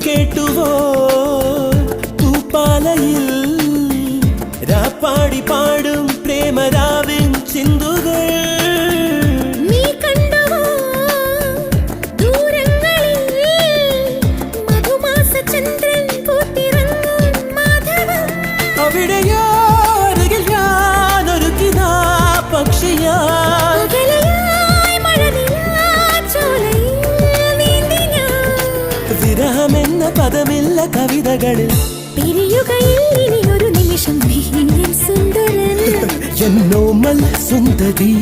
കേട്ടുവോ തൂപ്പാലയിൽ രാപ്പാടി പാടും പ്രേമരാവിൻ ചിന്തുകൾ വിരഹമെന്ന പദമില്ല കവിതകളിൽ ഒരു നിമിഷം സുന്ദരൻ എന്നോമൽ സുന്ദരി